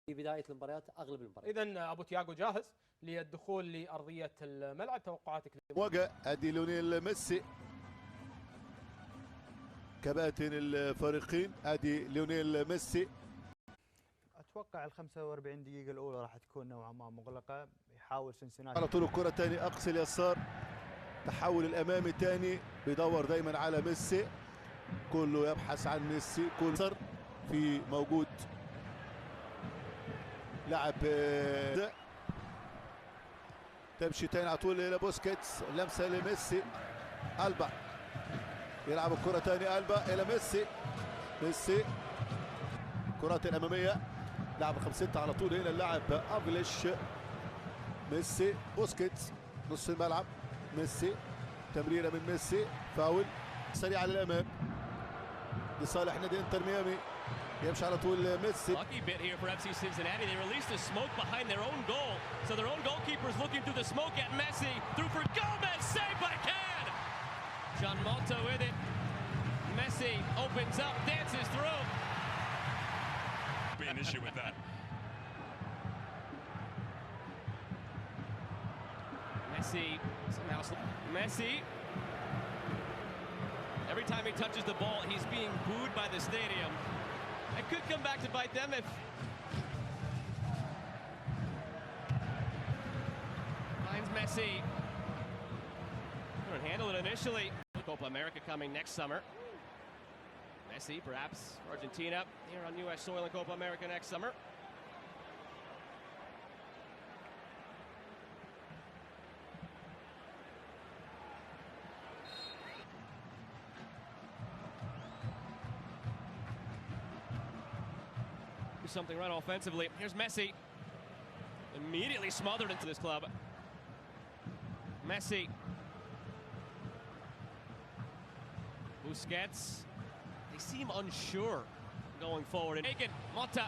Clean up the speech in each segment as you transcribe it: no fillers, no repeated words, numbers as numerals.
في بدايه المباريات اغلب المباريات. اذا ابو تياغو جاهز للدخول لارضيه الملعب، توقعاتك؟ وقع ادي ليونيل ميسي كباتن الفريقين، ادي ليونيل ميسي. اتوقع ال 45 دقيقه الاولى راح تكون نوعا ما مغلقه، يحاول سنسناتي على طول الكره ثاني اقصى اليسار، تحول الامامي ثاني، بيدور دايما على ميسي، كله يبحث عن ميسي، كل صر في موجود لاعب تمشي ثاني على طول الى بوسكيتس، لمسه لميسي، البا يلعب الكره ثاني، البا الى ميسي، ميسي كرات الاماميه، لاعب 5-6 على طول هنا اللاعب افليش، ميسي بوسكيتس نص الملعب، ميسي تمريره من ميسي، فاول سريع على الامام لصالح نادي انتر ميامي، يمشي على طول ميسي. Lucky bit here for FC Cincinnati. They released the smoke behind their own goal, so their own goalkeeper's looking through the smoke at Messi, through for Gomez, saved by Can. John Malta with it. Messi opens up, dances through. Be an issue with that. Messi. Every time he touches the ball, he's being booed by the stadium. It could come back to bite them if... Finds Messi. Couldn't handle it initially. Copa America coming next summer. Messi, perhaps Argentina, here on U.S. soil in Copa America next summer. Something right offensively. Here's Messi. Immediately smothered into this club. Messi. Busquets. They seem unsure going forward. And Aiken, Mota.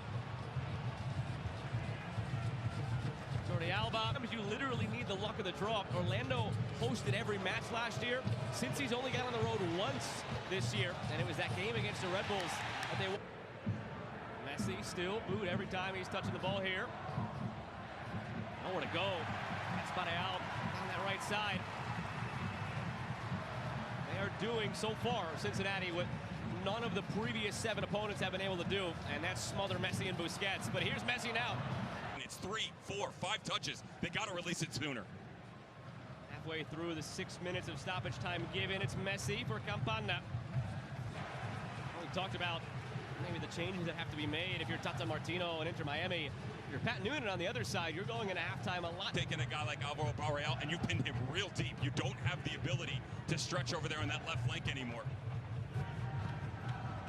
Jordi Alba. You literally need the luck of the draw. Orlando hosted every match last year. Since he's only got on the road once this year, and it was that game against the Red Bulls that they... Messi still booed every time he's touching the ball here. Nowhere to go. That's Barreal on that right side. They are doing so far, Cincinnati, what none of the previous 7 opponents have been able to do, and that's smother Messi and Busquets. But here's Messi now. It's 3, 4, 5 touches. They got to release it sooner. Halfway through the 6 minutes of stoppage time given, it's Messi for Campana. We talked about maybe the changes that have to be made if you're Tata Martino and Inter Miami. If you're Pat Noonan on the other side, you're going into halftime a lot. Taking a guy like Alvaro Barreal and you pin him real deep. You don't have the ability to stretch over there on that left flank anymore.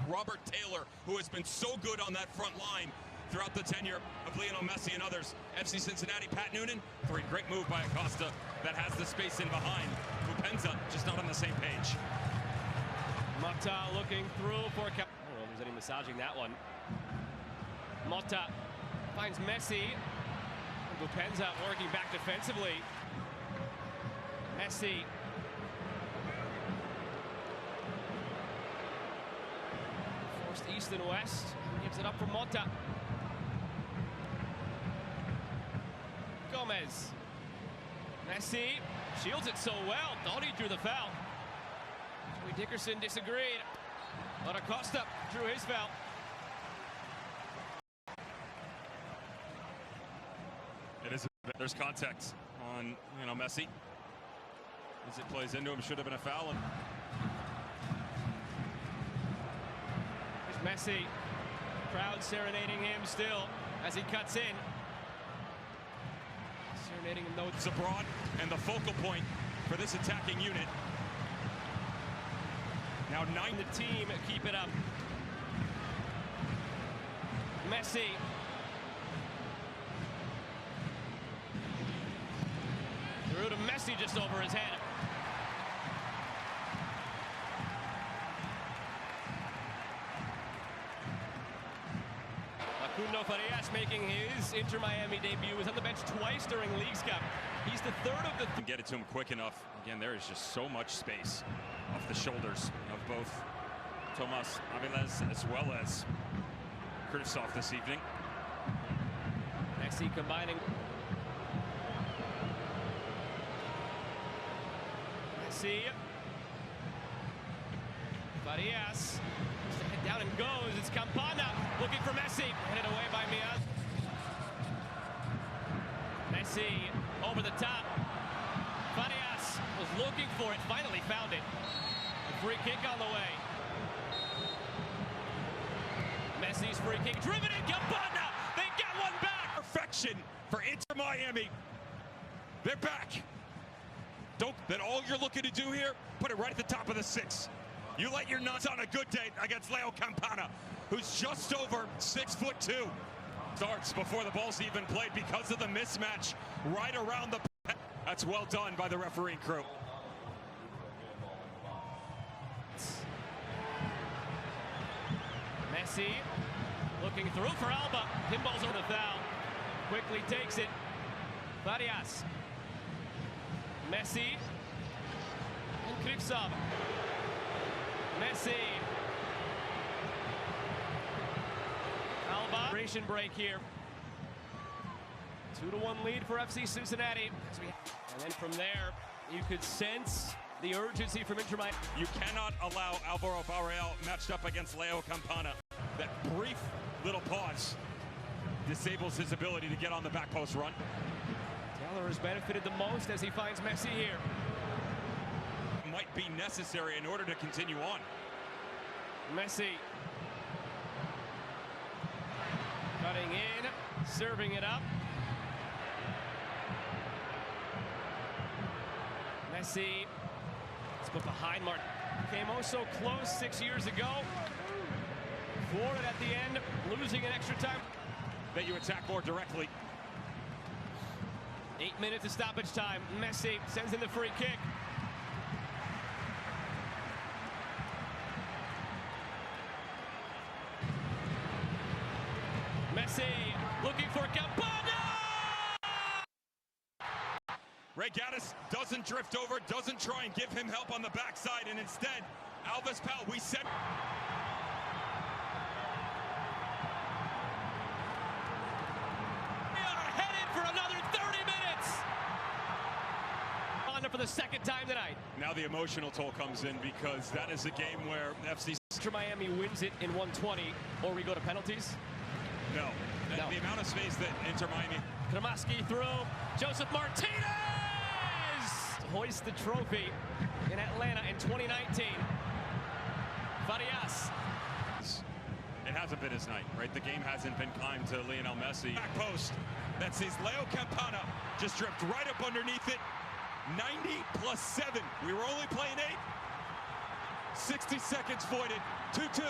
Robert Taylor, who has been so good on that front line throughout the tenure of Lionel Messi and others. FC Cincinnati, Pat Noonan, 3, great move by Acosta that has the space in behind. Bupenza just not on the same page. Mota looking through for... I don't know if there's any massaging that one. Mota finds Messi. Bupenza working back defensively. Messi. Forced east and west. Gives it up for Mota. Gomez. Messi shields it so well. Thought he drew the foul. Joey Dickerson disagreed. But Acosta drew his foul. It is. There's contact on Messi. As it plays into him, should have been a foul. There's Messi. Crowd serenading him still as he cuts in. Serenading him though. It's abroad and the focal point for this attacking unit. Now 9. The team keep it up. Messi. Through to Messi just over his head. Facundo Farias making his Inter Miami debut. Was on the bench twice during Leagues Cup. He's the third of the... Get it to him quick enough. Again, there is just so much space off the shoulders of both Tomas Aviles as well as Krivtsov this evening. Messi combining. Messi. Farias. Head down and goes. It's Campana looking for Messi. Headed away by Miaz. Messi over the top. Farias was looking for it. Finally found it. A free kick on the way. Messi's free kick driven in. Campana. They get one back. Perfection for Inter Miami. They're back. Then all you're looking to do here, put it right at the top of the 6. You let your nuts on a good day against Leo Campana, who's just over 6'2". Starts before the ball's even played because of the mismatch right around the. That's well done by the refereeing crew. Messi looking through for Alba. Pinballs over the foul. Quickly takes it. Farias. Messi. And Kripsov. Messi. Alba. Duration break here. 2-1 lead for FC Cincinnati. And then from there, you could sense the urgency from Inter Miami. You cannot allow Alvaro Barreal matched up against Leo Campana. That brief little pause disables his ability to get on the back post run. Taylor has benefited the most as he finds Messi here. Might be necessary in order to continue on. Messi. Cutting in, serving it up. Messi. Let's go behind Martin. Came oh so close 6 years ago. Florida at the end, losing in extra time. That you attack more directly. 8 minutes of stoppage time. Messi sends in the free kick. Messi looking for Campana! Ray Gaddis doesn't drift over, doesn't try and give him help on the backside, and instead, Alves Pal, we said. We are headed for another 30 minutes! On for the second time tonight. Now the emotional toll comes in because that is a game where FC Miami wins it in 120, or we go to penalties. No. The amount of space that Inter Miami. Kramaski through. Joseph Martinez! Hoist the trophy in Atlanta in 2019. Farias. It hasn't been his night, right? The game hasn't been kind to Lionel Messi. Back post. That sees Leo Campana just dripped right up underneath it. 90+7. We were only playing 8. 60 seconds voided. 2-2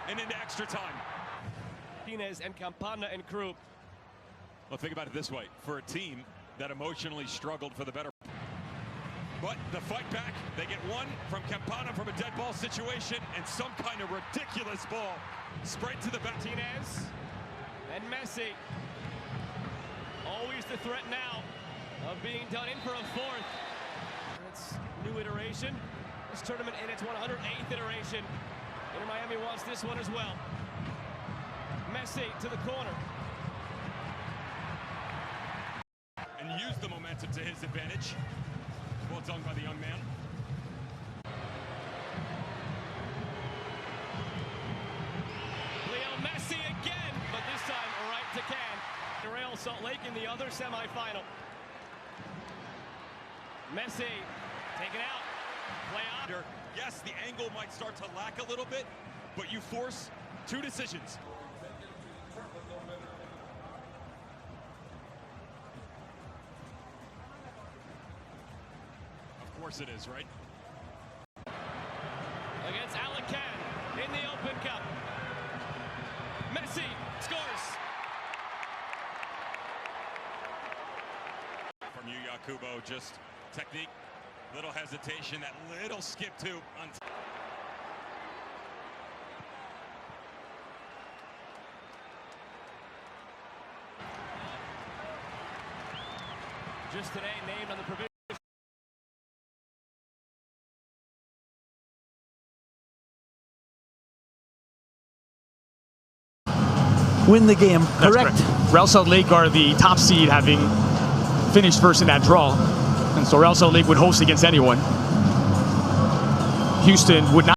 and into extra time. Martinez and Campana and crew. Well, think about it this way. For a team that emotionally struggled for the better. But the fight back, they get one from Campana from a dead ball situation and some kind of ridiculous ball. Sprayed to the back. Martinez and Messi. Always the threat now of being done in for a fourth. It's new iteration. This tournament in its 108th iteration. Inter Miami wants this one as well. Messi to the corner. And use the momentum to his advantage. Well done by the young man. Leo Messi again, but this time right to can. Real Salt Lake in the other semifinal. Messi taken out. Play on. Yes, the angle might start to lack a little bit, but you force two decisions. Of course it is, right? Against Alacan in the Open Cup. Messi scores. From you, Yakubo, just technique, little hesitation, that little skip too. Just today named on the provision. win the game. That's Correct? Real Salt Lake are the top seed, having finished first in that draw. And so Real Salt Lake would host against anyone. Houston would not.